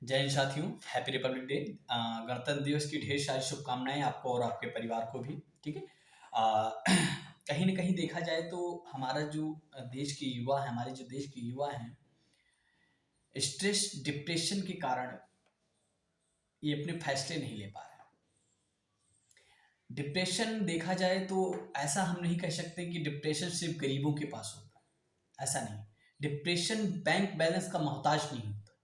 जय हिंद साथियों, happy Republic day. गणतंत्र दिवस की ढेर सारी शुभकामनाएं आपको और आपके परिवार को भी। ठीक है। कहीं ना कहीं देखा जाए तो हमारा जो देश के युवा है, हमारे जो देश के युवा हैं, स्ट्रेस डिप्रेशन के कारण ये अपने फैसले नहीं ले पा रहे। डिप्रेशन देखा जाए तो ऐसा हम नहीं कह सकते कि डिप्रेशन सिर्फ गरीबों के पास होता है, ऐसा नहीं। डिप्रेशन बैंक बैलेंस का मोहताज नहीं होता।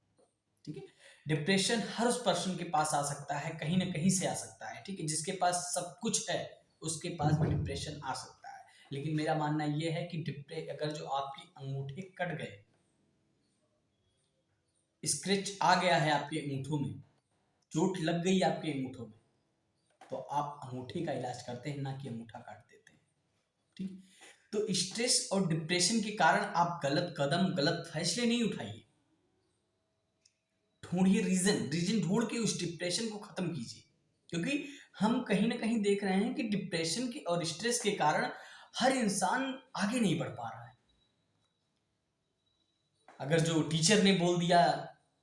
ठीक है। डिप्रेशन हर उस पर्सन के पास आ सकता है, कहीं ना कहीं से आ सकता है। ठीक है। जिसके पास सब कुछ है उसके पास भी डिप्रेशन आ सकता है। लेकिन मेरा मानना यह है कि अगर जो आपकी अंगूठे कट गए, स्क्रैच आ गया है आपके अंगूठों में, चोट लग गई आपके अंगूठों में, तो आप अंगूठे का इलाज करते हैं, ना कि अंगूठा काट देते हैं। ठीक। तो स्ट्रेस और डिप्रेशन के कारण आप गलत कदम, गलत फैसले नहीं उठाइए। ढूंढिए रीजन, रीजन ढूंढ के उस डिप्रेशन को खत्म कीजिए। क्योंकि हम कहीं ना कहीं देख रहे हैं कि डिप्रेशन के और स्ट्रेस के कारण हर इंसान आगे नहीं बढ़ पा रहा है। अगर जो टीचर ने बोल दिया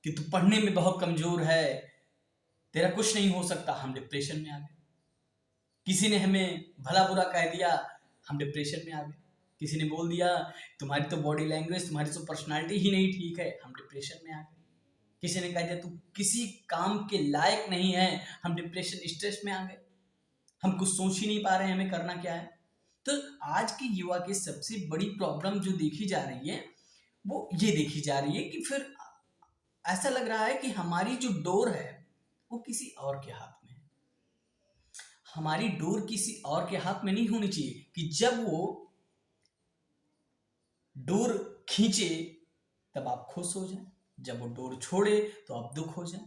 कि तू पढ़ने में बहुत कमजोर है, तेरा कुछ नहीं हो सकता, हम डिप्रेशन में आ गए। किसी ने हमें भला बुरा कह दिया, हम डिप्रेशन में आ गए। किसी ने बोल दिया तुम्हारी तो बॉडी लैंग्वेज, तुम्हारी तो पर्सनालिटी ही नहीं ठीक है, हम डिप्रेशन में आ गए। किसी ने कह दिया तू किसी काम के लायक नहीं है, हम डिप्रेशन स्ट्रेस में आ गए। हम कुछ सोच ही नहीं पा रहे हैं हमें करना क्या है। तो आज के युवा की सबसे बड़ी प्रॉब्लम जो देखी जा रही है वो ये देखी जा रही है कि फिर ऐसा लग रहा है कि हमारी जो डोर है वो किसी और के हाथ में है। हमारी डोर किसी और के हाथ में नहीं होनी चाहिए कि जब वो डोर खींचे तब आप खुश हो जाए, जब वो डोर छोड़े तो आप दुख हो जाए।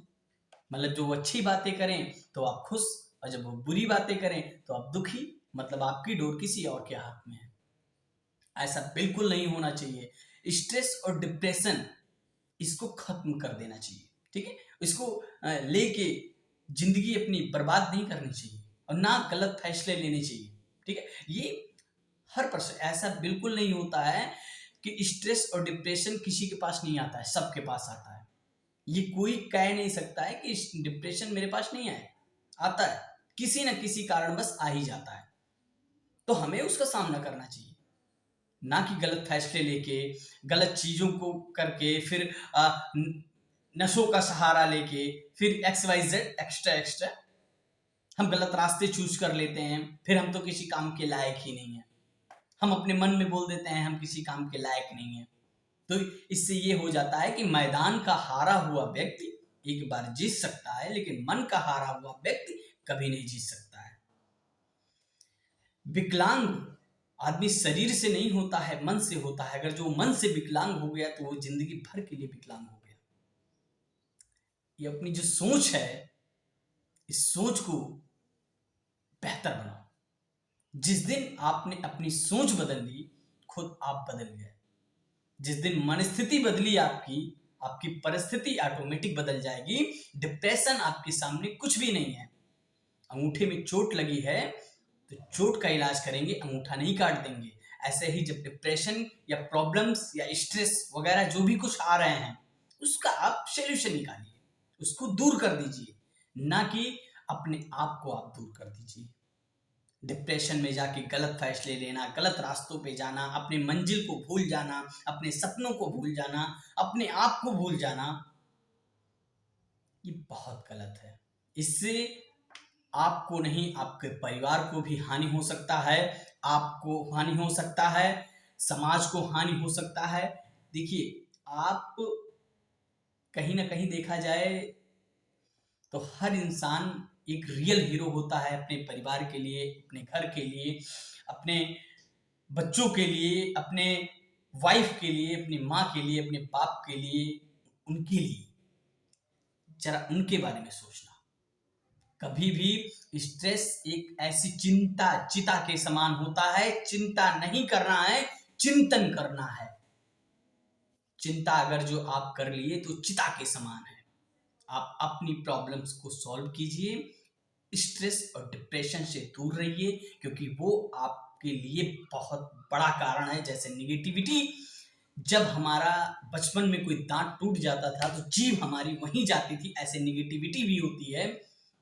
मतलब जो अच्छी बातें करें तो आप खुश, और जब वो बुरी बातें करें तो आप दुखी। मतलब आपकी डोर किसी और के हाथ में है। ऐसा बिल्कुल नहीं होना चाहिए। स्ट्रेस और डिप्रेशन इसको खत्म कर देना चाहिए। ठीक है। इसको लेके जिंदगी अपनी बर्बाद नहीं करनी चाहिए और ना गलत फैसले लेने चाहिए। ठीक है। ये हर पर्सन, ऐसा बिल्कुल नहीं होता है कि स्ट्रेस और डिप्रेशन किसी के पास नहीं आता है, सबके पास आता है। ये कोई कह नहीं सकता है कि डिप्रेशन मेरे पास नहीं आए, आता है। किसी न किसी कारण बस आ ही जाता है। तो हमें उसका सामना करना चाहिए, ना कि गलत फैसले लेके, गलत चीजों को करके, फिर नशों का सहारा लेके, फिर XYZ एक्स्ट्रा एक्स्ट्रा हम गलत रास्ते चूज कर लेते हैं। फिर हम तो किसी काम के लायक ही नहीं है। हम अपने मन में बोल देते हैं हम किसी काम के लायक नहीं है। तो इससे ये हो जाता है कि मैदान का हारा हुआ व्यक्ति एक बार जीत सकता है, लेकिन मन का हारा हुआ व्यक्ति कभी नहीं जीत सकता है। विकलांग आदमी शरीर से नहीं होता है, मन से होता है। अगर जो मन से विकलांग हो गया तो वो जिंदगी भर के लिए विकलांग हो गया। ये अपनी जो सोच है, इस सोच को बेहतर बनाओ। जिस दिन आपने अपनी सोच बदल ली, खुद आप बदल गए। जिस दिन मन स्थिति बदली आपकी, आपकी परिस्थिति ऑटोमेटिक बदल जाएगी। डिप्रेशन आपके सामने कुछ भी नहीं है। अंगूठे में चोट लगी है तो चोट का इलाज करेंगे, अंगूठा नहीं काट देंगे। ऐसे ही जब डिप्रेशन या प्रॉब्लम्स या स्ट्रेस वगैरह जो भी कुछ आ रहे हैं, उसका आप सोल्यूशन निकालिए, उसको दूर कर दीजिए, ना कि अपने आप को आप दूर कर दीजिए। डिप्रेशन में जाके गलत फैसले लेना, गलत रास्तों पे जाना, अपने मंजिल को भूल जाना, अपने सपनों को भूल जाना, अपने आप को भूल जाना, ये बहुत गलत है। इससे आपको नहीं, आपके परिवार को भी हानि हो सकता है, आपको हानि हो सकता है, समाज को हानि हो सकता है। देखिए, आप कहीं ना कहीं देखा जाए तो हर इंसान एक रियल हीरो होता है अपने परिवार के लिए, अपने घर के लिए, अपने बच्चों के लिए, अपने वाइफ के लिए, अपनी माँ के लिए, अपने बाप के लिए, उनके लिए। जरा उनके बारे में सोचना। कभी भी स्ट्रेस एक ऐसी चिता के समान होता है। चिंता नहीं करना है, चिंतन करना है। चिंता अगर जो आप कर लिए तो चिता के समान है। आप अपनी प्रॉब्लम्स को सॉल्व कीजिए, स्ट्रेस और डिप्रेशन से दूर रहिए, क्योंकि वो आपके लिए बहुत बड़ा कारण है। जैसे निगेटिविटी जब हमारा बचपन में कोई दांत टूट जाता था तो जीभ हमारी वहीं जाती थी। ऐसे निगेटिविटी भी होती है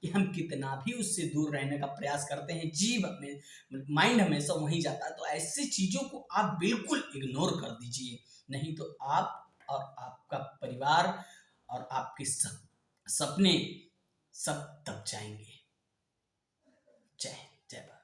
कि हम कितना भी उससे दूर रहने का प्रयास करते हैं, जीभ में माइंड हमेशा वहीं जाता है। तो ऐसी चीजों को आप बिल्कुल इग्नोर कर दीजिए, नहीं तो आप और आपका परिवार और आपके सपने सब दब जाएंगे। जय जय भारत।